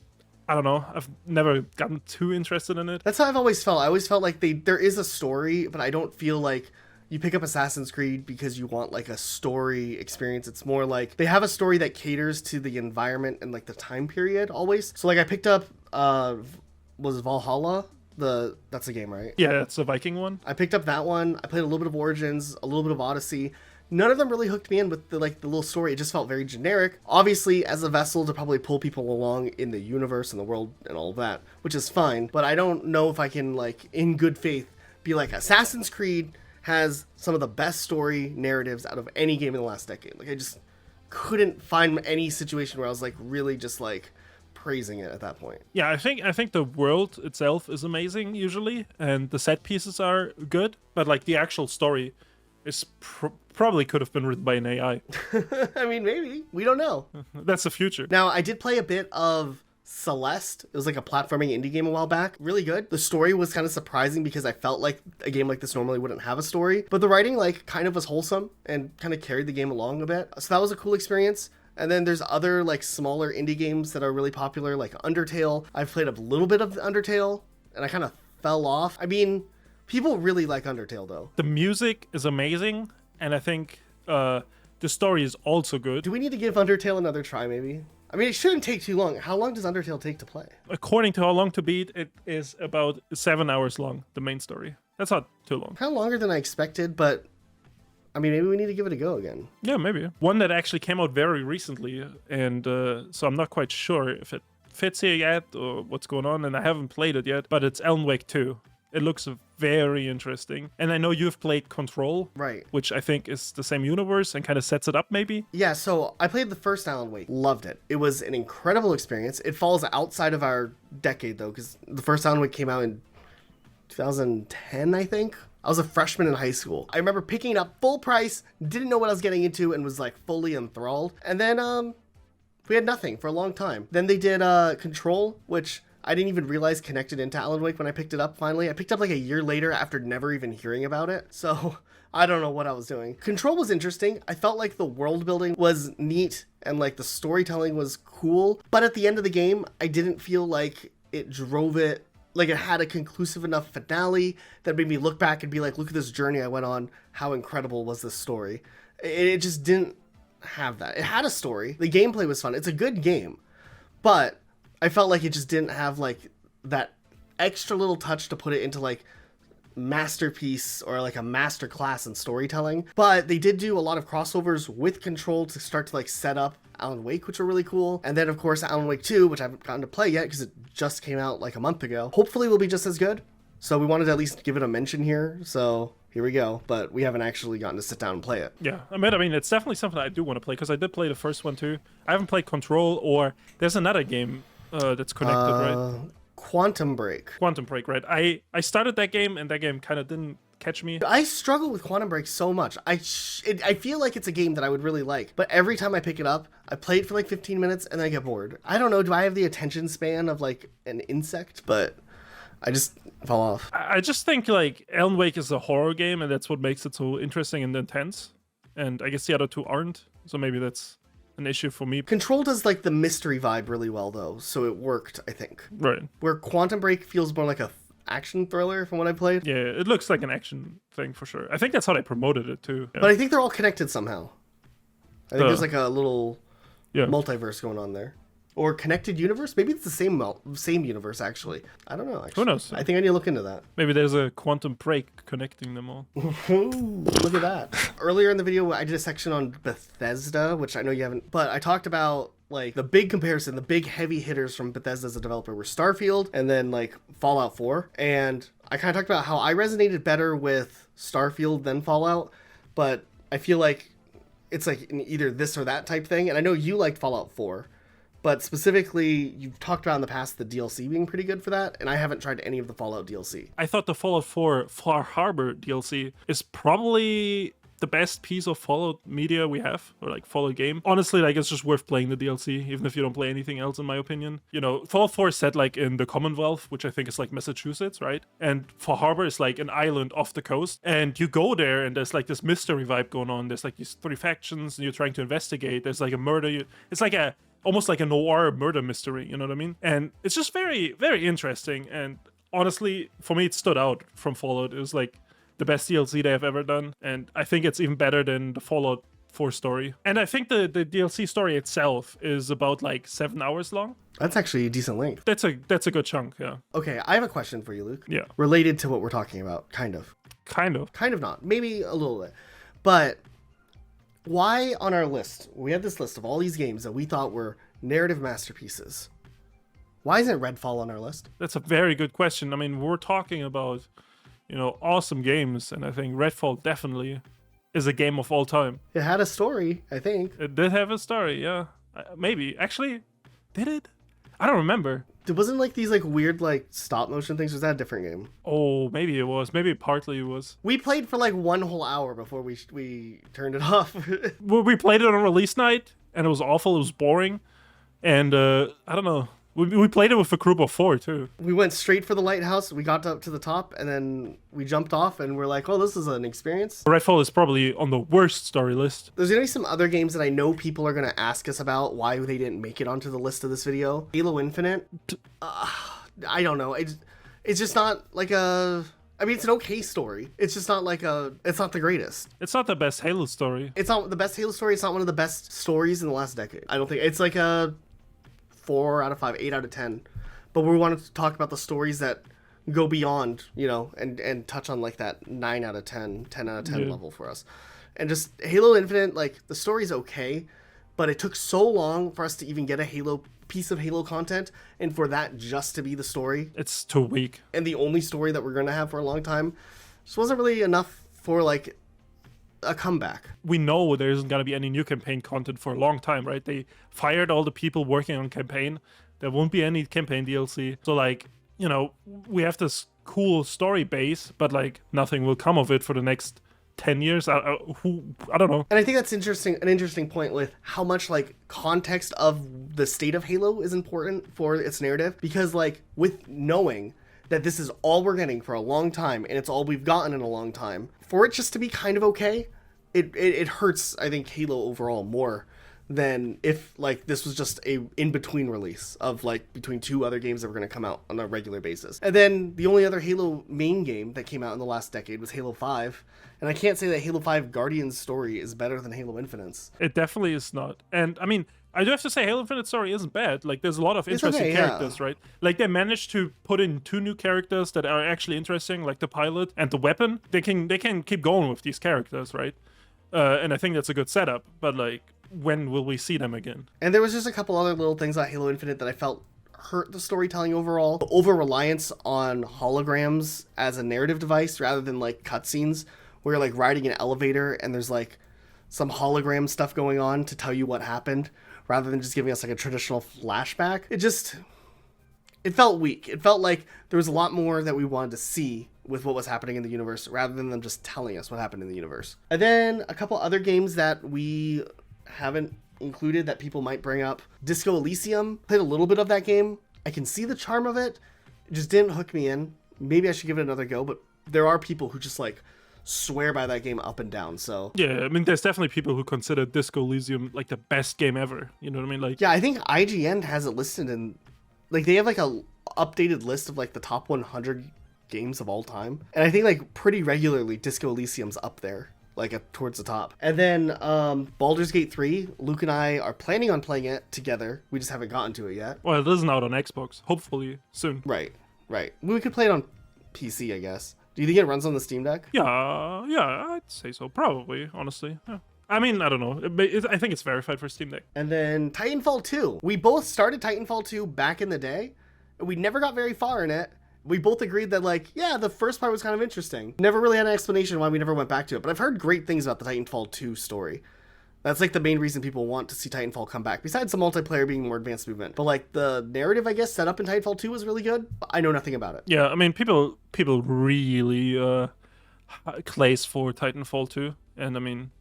I don't know. I've never gotten too interested in it. That's how I've always felt. I always felt like there is a story, but I don't feel like you pick up Assassin's Creed because you want like a story experience. It's more like they have a story that caters to the environment and like the time period always. So like I picked up, was Valhalla? That's a game, right? Yeah, that's a Viking one. I picked up that one. I played a little bit of Origins, a little bit of Odyssey. None of them really hooked me in with the little story. It just felt very generic. Obviously, as a vessel to probably pull people along in the universe and the world and all of that, which is fine. But I don't know if I can, like, in good faith, be like, Assassin's Creed has some of the best story narratives out of any game in the last decade. Like, I just couldn't find any situation where I was, like, really just, like, praising it at that point. Yeah, I think the world itself is amazing usually, and the set pieces are good, but like the actual story is probably could have been written by an AI. I mean, maybe. We don't know. That's the future. Now, I did play a bit of Celeste. It was like a platforming indie game a while back. Really good. The story was kind of surprising because I felt like a game like this normally wouldn't have a story, but the writing like kind of was wholesome and kind of carried the game along a bit. So that was a cool experience. And then there's other like smaller indie games that are really popular, like Undertale. I've played a little bit of Undertale and I kind of fell off. I mean, people really like Undertale though. The music is amazing, and I think the story is also good. Do we need to give Undertale another try maybe? I mean, it shouldn't take too long. How long does Undertale take to play? According to How Long to Beat, it is about 7 hours long, the main story. That's not too long. Kind of longer than I expected, but I mean, maybe we need to give it a go again. Yeah, maybe. One that actually came out very recently, and so I'm not quite sure if it fits here yet or what's going on, and I haven't played it yet, but it's Alan Wake 2. It looks very interesting. And I know you've played Control, right? Which I think is the same universe and kind of sets it up maybe. Yeah, so I played the first Alan Wake. Loved it. It was an incredible experience. It falls outside of our decade, though, because the first Alan Wake came out in 2010, I think. I was a freshman in high school. I remember picking it up full price, didn't know what I was getting into, and was like fully enthralled. And then we had nothing for a long time. Then they did Control, which I didn't even realize connected into Alan Wake when I picked it up finally. I picked it up like a year later after never even hearing about it. So I don't know what I was doing. Control was interesting. I felt like the world building was neat and like the storytelling was cool. But at the end of the game, I didn't feel like it drove it. Like it had a conclusive enough finale that made me look back and be like, look at this journey I went on. How incredible was this story? It just didn't have that. It had a story. The gameplay was fun. It's a good game. But I felt like it just didn't have like that extra little touch to put it into like masterpiece or like a master class in storytelling. But they did do a lot of crossovers with Control to start to like set up Alan Wake, which were really cool. And then of course Alan Wake 2, which I haven't gotten to play yet because it just came out like a month ago. Hopefully will be just as good. So we wanted to at least give it a mention here. So here we go. But we haven't actually gotten to sit down and play it. Yeah, I mean, it's definitely something I do want to play because I did play the first one too. I haven't played Control, or there's another game that's connected, right? Quantum Break. Quantum Break, right? I started that game, and that game kind of didn't catch me. I struggle with Quantum Break so much. I feel like it's a game that I would really like, but every time I pick it up, I play it for like 15 minutes and then I get bored. I don't know, do I have the attention span of like an insect? But I just fall off. I just think like Alan Wake is a horror game, and that's what makes it so interesting and intense. And I guess the other two aren't, so maybe that's an issue for me. Control does like the mystery vibe really well though, so it worked, I think. Right. Where Quantum Break feels more like a action thriller from what I played. Yeah, it looks like an action thing for sure. I think that's how they promoted it too. Yeah. But I think they're all connected somehow. I think there's like a little Yeah. multiverse going on there. Or connected universe? Maybe it's the same universe, actually. I don't know, actually. Who knows? I think I need to look into that. Maybe there's a quantum break connecting them all. Ooh, look at that. Earlier in the video, I did a section on Bethesda, which I know you haven't, but I talked about like the big comparison, the big heavy hitters from Bethesda as a developer were Starfield and then like Fallout 4. And I kind of talked about how I resonated better with Starfield than Fallout, but I feel like it's like an either this or that type thing. And I know you liked Fallout 4. But specifically, you've talked about in the past the DLC being pretty good for that, and I haven't tried any of the Fallout DLC. I thought the Fallout 4 Far Harbor DLC is probably the best piece of Fallout media we have, or like Fallout game. Honestly, like it's just worth playing the DLC, even if you don't play anything else, in my opinion. You know, Fallout 4 is set like in the Commonwealth, which I think is like Massachusetts, right? And Far Harbor is like an island off the coast, and you go there, and there's like this mystery vibe going on. There's like these 3 factions, and you're trying to investigate. There's like a murder. It's like almost like a noir murder mystery, you know what I mean? And it's just very, very interesting. And honestly, for me, it stood out from Fallout. It was like the best DLC they have ever done. And I think it's even better than the Fallout 4 story. And I think the DLC story itself is about like 7 hours long. That's actually a decent length. That's a good chunk, yeah. Okay, I have a question for you, Luke. Yeah. Related to what we're talking about, kind of. Kind of. Kind of not. Maybe a little bit. But why on our list, we had this list of all these games that we thought were narrative masterpieces. Why isn't Redfall on our list? That's a very good question. I mean, we're talking about, you know, awesome games, and I think Redfall definitely is a game of all time. It had a story, I think. It did have a story, yeah. Maybe. Actually, did it? I don't remember. It wasn't like these like weird like stop motion things. Was that a different game? Oh, maybe it was. Maybe partly it was. We played for like 1 whole hour before we turned it off. We played it on release night, and it was awful. It was boring. And I don't know. We played it with a group of 4 too. We went straight for the lighthouse. We got up to the top, and then we jumped off, and we're like, "Oh, this is an experience." Redfall is probably on the worst story list. There's gonna be some other games that I know people are gonna ask us about why they didn't make it onto the list of this video. Halo Infinite. I don't know. It's just not like a. I mean, it's an okay story. It's just not like a. It's not the greatest. It's not the best Halo story. It's not the best Halo story. It's not one of the best stories in the last decade. I don't think it's like a 4 out of 5, 8 out of 10. But we wanted to talk about the stories that go beyond, you know, and touch on like that 9 out of 10, 10 out of 10 level for us. And just Halo Infinite, like the story's okay, but it took so long for us to even get a piece of Halo content, and for that just to be the story. It's too weak. And the only story that we're going to have for a long time just wasn't really enough for like a comeback. We know there isn't going to be any new campaign content for a long time, right? They fired all the people working on campaign. There won't be any campaign DLC. So like, you know, we have this cool story base, but like nothing will come of it for the next 10 years. I don't know. And I think that's an interesting point with how much like context of the state of Halo is important for its narrative, because like with knowing that this is all we're getting for a long time and it's all we've gotten in a long time, for it just to be kind of okay, it hurts, I think, Halo overall more than if like this was just a in-between release of like between 2 other games that were going to come out on a regular basis. And then the only other Halo main game that came out in the last decade was Halo 5, and I can't say that Halo 5 Guardian's story is better than Halo Infinite's. It definitely is not. And I mean, I do have to say Halo Infinite story isn't bad. Like there's a lot of interesting characters, right? Like they managed to put in 2 new characters that are actually interesting, like the pilot and the weapon. They can keep going with these characters, right? And I think that's a good setup, but like, when will we see them again? And there was just a couple other little things about Halo Infinite that I felt hurt the storytelling overall. The over-reliance on holograms as a narrative device rather than like cutscenes where you're like riding an elevator and there's like some hologram stuff going on to tell you what happened rather than just giving us like a traditional flashback. It felt weak. It felt like there was a lot more that we wanted to see with what was happening in the universe rather than them just telling us what happened in the universe. And then a couple other games that we haven't included that people might bring up. Disco Elysium. Played a little bit of that game. I can see the charm of it. It just didn't hook me in. Maybe I should give it another go, but there are people who just like swear by that game up and down. So yeah, I mean, there's definitely people who consider Disco Elysium like the best game ever. You know what I mean? Like, yeah, I think IGN has it listed in, like, they have like a updated list of like the top 100 games of all time, and I think like pretty regularly Disco Elysium's up there like towards the top. And then Baldur's Gate 3, Luke and I are planning on playing it together. We just haven't gotten to it yet. Well, it isn't out on Xbox. Hopefully soon. Right. We could play it on PC, I guess. Do you think it runs on the Steam Deck? Yeah, I'd say so. Probably, honestly. Yeah. I mean, I don't know. I think it's verified for Steam Deck. And then Titanfall 2. We both started Titanfall 2 back in the day. We never got very far in it. We both agreed that, like, yeah, the first part was kind of interesting. Never really had an explanation why we never went back to it. But I've heard great things about the Titanfall 2 story. That's, like, the main reason people want to see Titanfall come back, besides the multiplayer being more advanced movement. But, like, the narrative, I guess, set up in Titanfall 2 was really good. But I know nothing about it. Yeah, I mean, people really claze for Titanfall 2. And, I mean,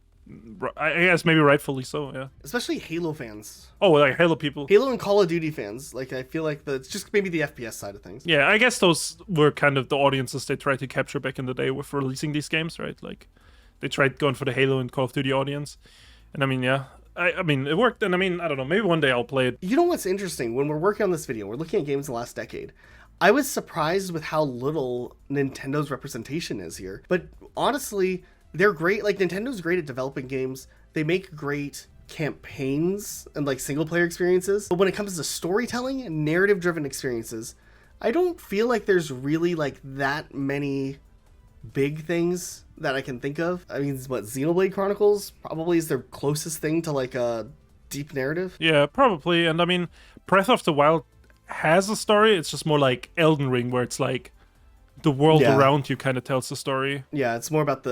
I guess maybe rightfully so, yeah. Especially Halo fans. Oh, like Halo people. Halo and Call of Duty fans. Like, I feel like it's just maybe the FPS side of things. Yeah, I guess those were kind of the audiences they tried to capture back in the day with releasing these games, right? Like, they tried going for the Halo and Call of Duty audience. And I mean, yeah, I mean, it worked. And I mean, I don't know, maybe one day I'll play it. You know what's interesting? When we're working on this video, we're looking at games in the last decade. I was surprised with how little Nintendo's representation is here. But honestly, they're great. Like, Nintendo's great at developing games. They make great campaigns and, like, single-player experiences. But when it comes to storytelling and narrative-driven experiences, I don't feel like there's really, like, that many big things that I can think of. I mean, what, Xenoblade Chronicles probably is their closest thing to, like, a deep narrative. Yeah, probably. And I mean, Breath of the Wild has a story. It's just more like Elden Ring, where it's like the world around you kind of tells the story. Yeah, it's more about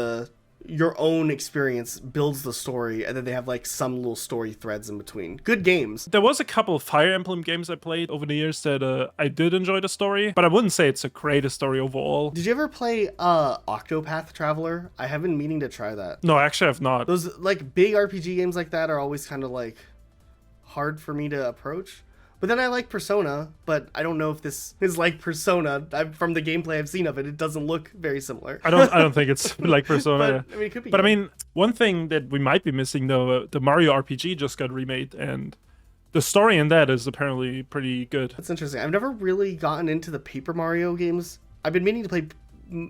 your own experience builds the story, and then they have, like, some little story threads in between. Good games. There was a couple of Fire Emblem games I played over the years that I did enjoy the story, but I wouldn't say it's a greatest story overall. Did you ever play Octopath Traveler? I have been meaning to try that. No, actually I've not. Those, like, big RPG games like that are always kind of, like, hard for me to approach. But then I like Persona, but I don't know if this is like Persona. From the gameplay I've seen of it, it doesn't look very similar. I don't think it's like Persona. But, I mean, it could be. But I mean, one thing that we might be missing though, the Mario RPG just got remade, and the story in that is apparently pretty good. That's interesting. I've never really gotten into the Paper Mario games. I've been meaning to play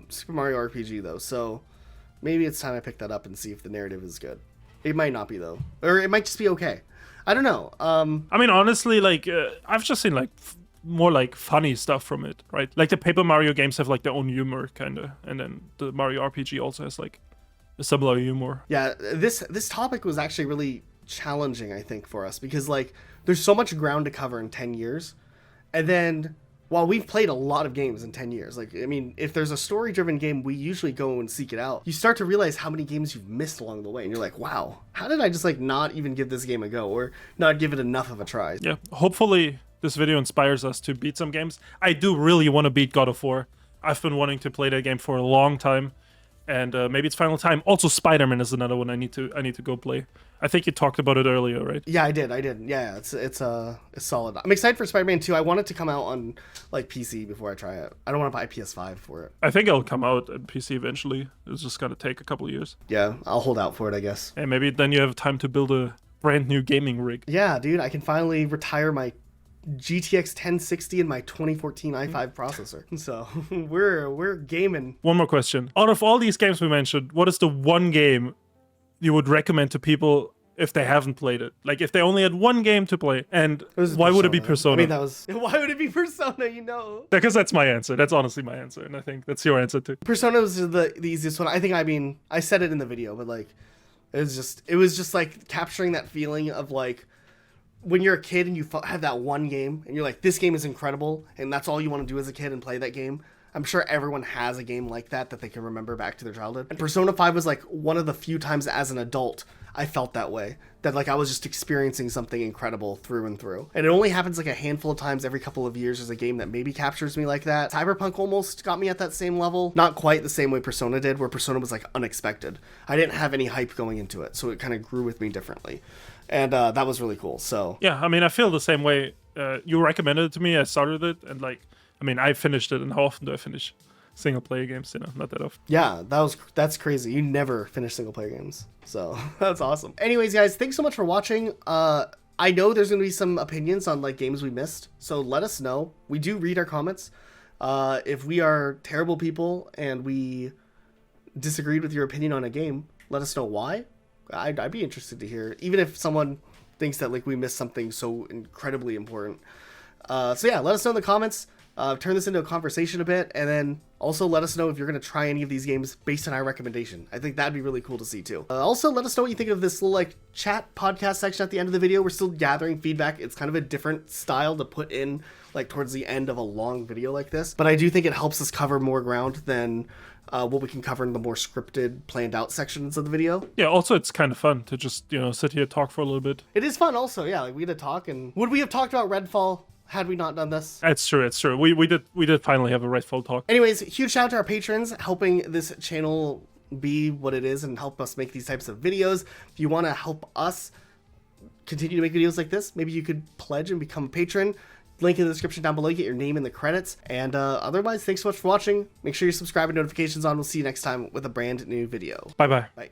Super Mario RPG though, so maybe it's time I pick that up and see if the narrative is good. It might not be though, or it might just be okay. I don't know. I mean, honestly, like, I've just seen, like, more, like, funny stuff from it, right? Like, the Paper Mario games have, like, their own humor, kind of. And then the Mario RPG also has, like, a similar humor. Yeah, this topic was actually really challenging, I think, for us. Because, like, there's so much ground to cover in 10 years. And then, while we've played a lot of games in 10 years, like, I mean, if there's a story-driven game, we usually go and seek it out. You start to realize how many games you've missed along the way, and you're like, wow, how did I just, like, not even give this game a go, or not give it enough of a try? Yeah, hopefully this video inspires us to beat some games. I do really want to beat God of War. I've been wanting to play that game for a long time, and maybe it's final time. Also, Spiderman is another one I need to go play. I think you talked about it earlier, right? Yeah, I did. Yeah, it's solid. I'm excited for Spider-Man 2. I want it to come out on, like, PC before I try it. I don't want to buy PS5 for it. I think it'll come out on PC eventually. It's just gonna take a couple of years. Yeah, I'll hold out for it, I guess. And maybe then you have time to build a brand new gaming rig. Yeah, dude, I can finally retire my GTX 1060 and my 2014 i5 processor. So we're gaming. One more question. Out of all these games we mentioned, what is the one game you would recommend to people if they haven't played it? Like, if they only had one game to play, and why would it be Persona? I mean, why would it be Persona, you know? Because that's my answer. That's honestly my answer, and I think that's your answer too. Persona was the easiest one. I mean, I said it in the video, but, like, it was just like capturing that feeling of, like, when you're a kid and you have that one game, and you're like, this game is incredible, and that's all you want to do as a kid and play that game. I'm sure everyone has a game like that they can remember back to their childhood. And Persona 5 was, like, one of the few times as an adult I felt that way. That, like, I was just experiencing something incredible through and through. And it only happens, like, a handful of times every couple of years. There's a game that maybe captures me like that. Cyberpunk almost got me at that same level. Not quite the same way Persona did, where Persona was, like, unexpected. I didn't have any hype going into it, so it kind of grew with me differently. And that was really cool, so. Yeah, I mean, I feel the same way. You recommended it to me, I started it, and, like, I mean, I finished it, and how often do I finish single-player games? You know, not that often. Yeah, that's crazy. You never finish single-player games, so that's awesome. Anyways, guys, thanks so much for watching. I know there's going to be some opinions on, like, games we missed, so let us know. We do read our comments. If we are terrible people and we disagreed with your opinion on a game, let us know why. I'd be interested to hear, even if someone thinks that like we missed something so incredibly important. So yeah, let us know in the comments. Turn this into a conversation a bit, and then also let us know if you're going to try any of these games based on our recommendation. I think that'd be really cool to see too. Also, let us know what you think of this little like chat podcast section at the end of the video. We're still gathering feedback. It's kind of a different style to put in like towards the end of a long video like this, but I do think it helps us cover more ground than what we can cover in the more scripted, planned out sections of the video. Yeah, also it's kind of fun to just, sit here, talk for a little bit. It is fun also, yeah, like we get to talk, and would we have talked about Redfall had we not done this? It's true. We did finally have a Redfall talk. Anyways, huge shout out to our patrons helping this channel be what it is and help us make these types of videos. If you want to help us continue to make videos like this, maybe you could pledge and become a patron. Link in the description down below, get your name in the credits. And otherwise, thanks so much for watching. Make sure you subscribe and notifications on. We'll see you next time with a brand new video. Bye-bye. Bye.